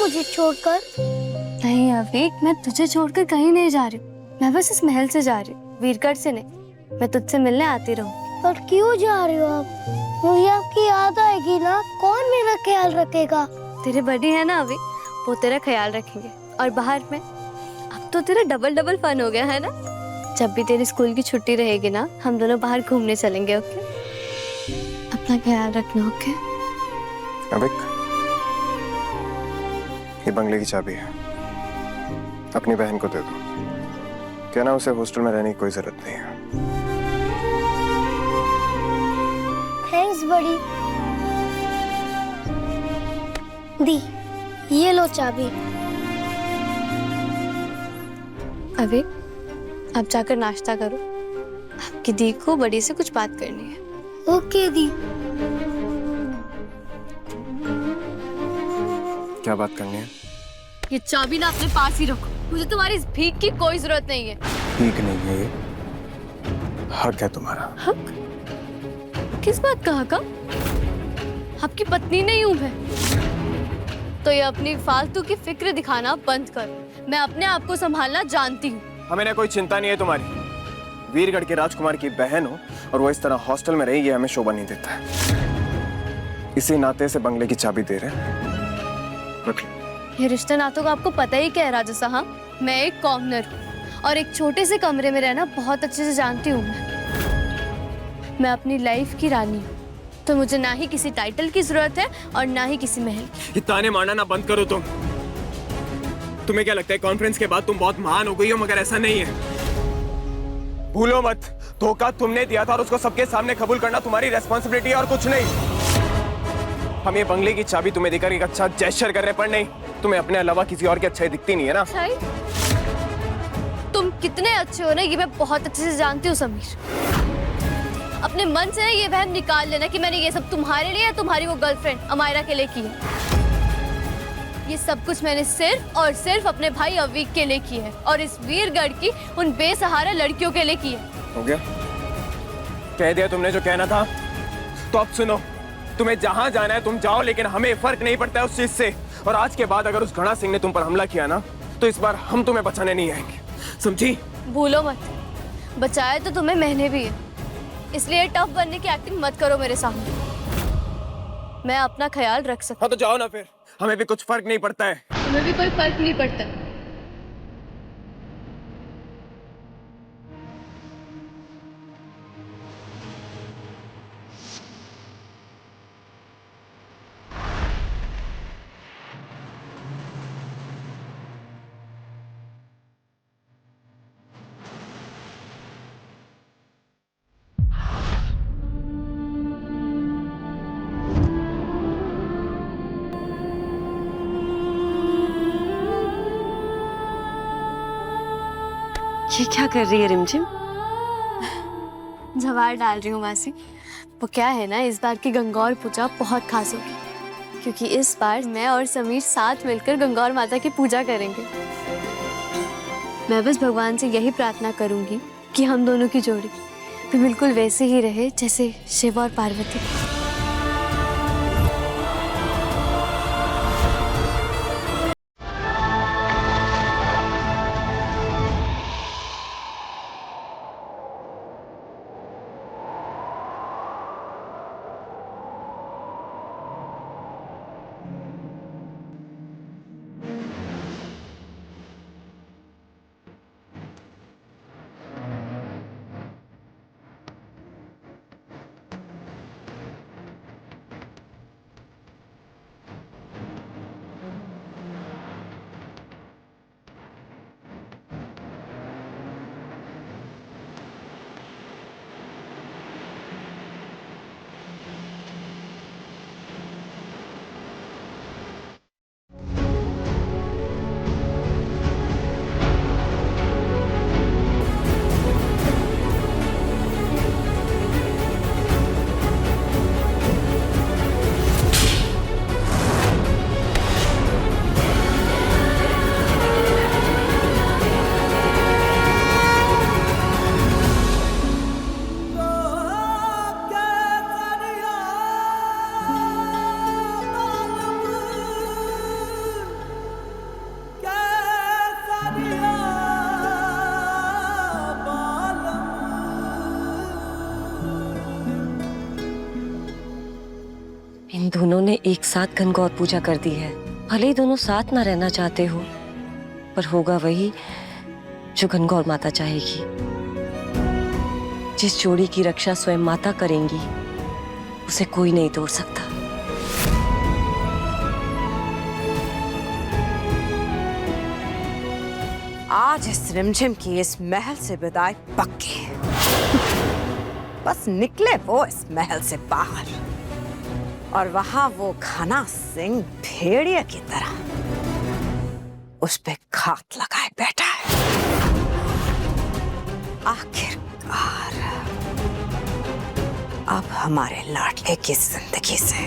मुझे छोड़कर? नहीं अवीक, मैं तुझे छोड़कर कहीं नहीं जा रही हूँ। मैं बस इस महल से जा रही हूँ, वीरगढ़ से नहीं। मैं तुझसे मिलने आती रहूँ। पर क्यों जा रहे हो आप? मुझे आपकी याद आएगी ना, कौन मेरा ख्याल रखेगा? तेरे बड़ी है ना अभी, वो तेरा ख्याल रखेंगे। और बाहर में अब तो तेरा डबल डबल फन हो गया है ना। जब भी तेरी स्कूल की छुट्टी रहेगी ना, हम दोनों बाहर घूमने चलेंगे। ओके, अपना ख्याल रखना। ओके अविक, ये बंगले की चाबी है, अपनी बहन को दे दो। कहना उसे हॉस्टल में रहने की कोई जरूरत नहीं है। थैंक्स बड़ी। दी, ये लो चाबी। अभी आप जाकर नाश्ता करो। आपकी दी को बड़ी से कुछ बात करनी है। ओके दी। क्या बात करनी है? ये चाबी ना अपने पास ही रखो। मुझे तुम्हारी इस भीख की कोई जरूरत नहीं है। ठीक नहीं है ये, हक है तुम्हारा। हक? किस बात का हक? आपकी पत्नी नहीं हूं मैं। तो ये अपनी फालतू की फिक्र दिखाना बंद कर। मैं अपने आप को संभालना जानती हूँ। हमें ना कोई चिंता नहीं है तुम्हारी। वीरगढ़ के राजकुमार की बहन हो और वो इस तरह हॉस्टल में रही, ये हमें शोभा नहीं देता है। इसी नाते से बंगले की चाबी दे रहे हैं। ये रिश्ते नातों का आपको पता ही क्या है राजा साहब? मैं एक कॉमनर हूँ और एक छोटे से कमरे में रहना बहुत अच्छे से जानती हूँ। मैं अपनी लाइफ की रानी हूँ, तो मुझे ना ही किसी टाइटल की जरूरत है और ना ही किसी महल की। ये ताने मारना ना बंद करो तुम। तुम्हें क्या लगता है कॉन्फ्रेंस के बाद तुम बहुत महान हो गई हो? मगर ऐसा नहीं है। भूलो मत, धोखा तुमने दिया था और उसको सबके सामने कबूल करना तुम्हारी रेस्पॉन्सिबिलिटी है और कुछ नहीं। हम ये बंगले की चाबी तुम्हें देकर एक अच्छा जेस्चर कर रहे, पर नहीं, तुम्हें अपने अलावा किसी और की अच्छाई दिखती नहीं है ना। तुम कितने अच्छे हो ना, ये मैं बहुत अच्छे से जानती हूँ समीर। अपने मन से ये वहम निकाल लेना कि मैंने ये सब तुम्हारे लिए या तुम्हारी वो गर्लफ्रेंड अमायरा के लिए की है। ये सब कुछ मैंने सिर्फ और सिर्फ अपने भाई अवीक के लिए की है और इस वीरगढ़ की उन बेसहारा लड़कियों के लिए की है। हो गया? कह दिया तुमने जो कहना था। तो अब सुनो, तुम्हें जहां जाना है तुम जाओ, लेकिन हमें फर्क नहीं पड़ता है उस चीज से। और आज के बाद अगर उस घड़ा सिंह ने तुम पर हमला किया ना, तो इस बार हम तुम्हें बचाने नहीं आएंगे, समझी? भूलो मत, बचाया तो तुम्हें मैंने भी है, इसलिए टफ बनने की एक्टिंग मत करो मेरे सामने। मैं अपना ख्याल रख सकती। हाँ तो जाओ ना फिर, हमें भी कुछ फर्क नहीं पड़ता है। तुम्हें भी कोई फर्क नहीं पड़ता। ये क्या कर रही है रिमझिम? जवार डाल रही हूँ मासी। वो क्या है ना, इस बार की गंगौर पूजा बहुत खास होगी, क्योंकि इस बार मैं और समीर साथ मिलकर गंगौर माता की पूजा करेंगे। मैं बस भगवान से यही प्रार्थना करूंगी कि हम दोनों की जोड़ी भी बिल्कुल वैसे ही रहे जैसे शिव और पार्वती। दोनों ने एक साथ गणगौर पूजा कर दी है। भले ही दोनों साथ ना रहना चाहते हो, पर होगा वही जो गणगौर माता चाहेगी। जिस जोड़ी की रक्षा स्वयं माता करेंगी, उसे कोई नहीं तोड़ सकता। आज इस रिमझिम की इस महल से विदाई पक्की है। बस निकले वो इस महल से बाहर, और वहां वो घना सिंह भेड़िया की तरह उस पे घात लगाए बैठा है। आखिरकार अब हमारे लाडले की जिंदगी से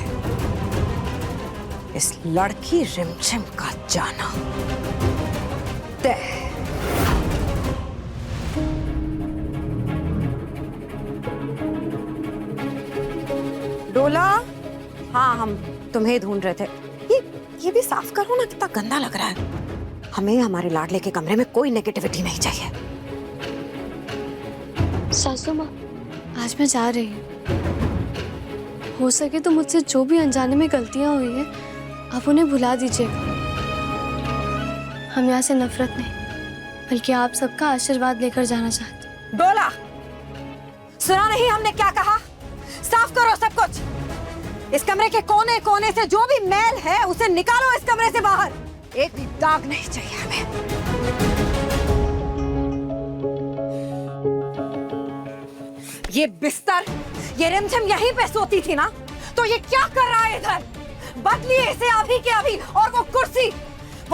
इस लड़की रिमझिम का जाना तय है। डोला, हाँ हम तुम्हें ढूंढ रहे थे। ये भी साफ करो ना, कितना गंदा लग रहा है। हमें हमारे लाडले के कमरे में कोई नेगेटिविटी नहीं चाहिए। सासू माँ, आज मैं जा रही हूँ। हो सके तो मुझसे जो भी अनजाने में गलतियां हुई है, आप उन्हें भुला दीजिएगा। हम यहाँ से नफरत नहीं, बल्कि आप सबका आशीर्वाद लेकर जाना चाहते हैं। डोला, सुना नहीं हमने क्या कहा? साफ करो सब कुछ। इस कमरे के कोने कोने से जो भी मैल है उसे निकालो इस कमरे से बाहर। एक भी दाग नहीं चाहिए हमें। ये बिस्तर, ये रिमझिम यहीं पे सोती थी ना, तो ये क्या कर रहा है इधर? बदलिए इसे अभी के अभी। और वो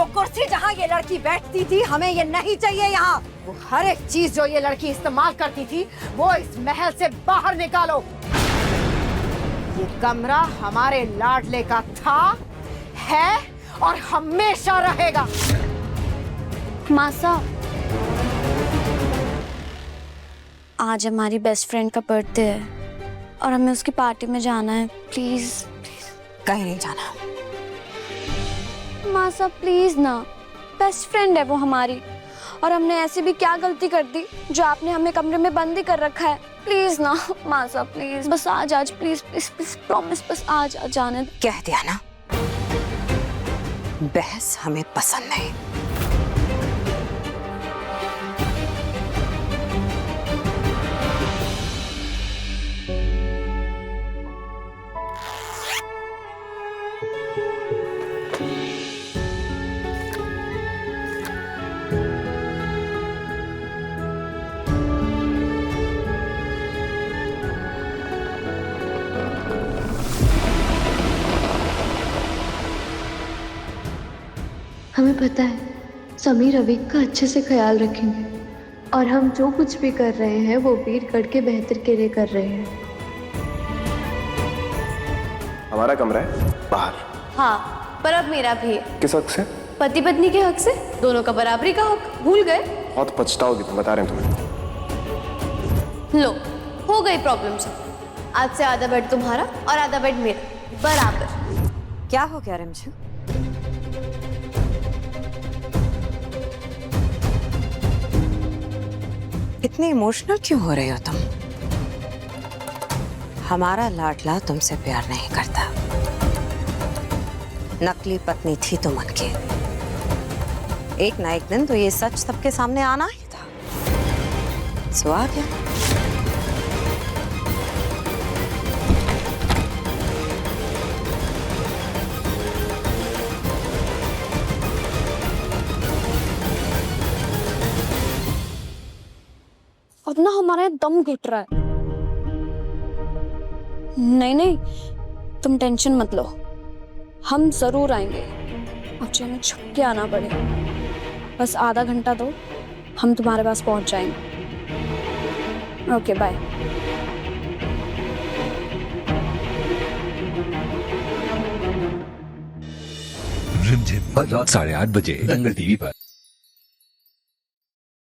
कुर्सी जहां ये लड़की बैठती थी, हमें ये नहीं चाहिए यहाँ। वो हर एक चीज जो ये लड़की इस्तेमाल करती थी, वो इस महल से बाहर निकालो। ये कमरा हमारे लाडले का था, है और हमेशा रहेगा। मासा, आज हमारी बेस्ट फ्रेंड का बर्थडे है और हमें उसकी पार्टी में जाना है। प्लीज कहीं नहीं जाना। मासा प्लीज ना, बेस्ट फ्रेंड है वो हमारी, और हमने ऐसी भी क्या गलती कर दी जो आपने हमें कमरे में बंद ही कर रखा है। प्लीज ना मासा, प्लीज बस आज प्लीज प्लीज प्लीज प्रॉमिस, बस आज जाने दो। कह दिया ना, बहस हमें पसंद नहीं। हमें पता है समीर अवीक का अच्छे से ख्याल रखेंगे, और हम जो कुछ भी कर रहे हैं वो वीरगढ़ के बेहतर के लिए कर रहे हैं। हमारा कमरा है बाहर। हाँ, पर अब मेरा भी है। किस हक से? पति पत्नी के हक से, दोनों का बराबरी का हक। भूल गए? बहुत पछताओगी तुम, बता रहे हैं तुम्हें। लो, हो गई प्रॉब्लम से। आज से आधा बेड तुम्हारा और आधा बेड मेरा, बराबर। क्या हो गया रिमझिम? इतनी इमोशनल क्यों हो रही हो तुम? हमारा लाडला तुमसे प्यार नहीं करता। नकली पत्नी थी तुम उनकी। एक ना एक दिन तो ये सच सबके सामने आना ही था। सो आ गया। अब ना हमारा दम घुट रहा है। नहीं, तुम टेंशन मत लो, हम जरूर आएंगे। अब चाहे हमें छुप के आना पड़े, बस आधा घंटा दो, हम तुम्हारे पास पहुंच जाएंगे। Okay bye. रिमझिम रात 8:30 बजे दंगल टीवी पर।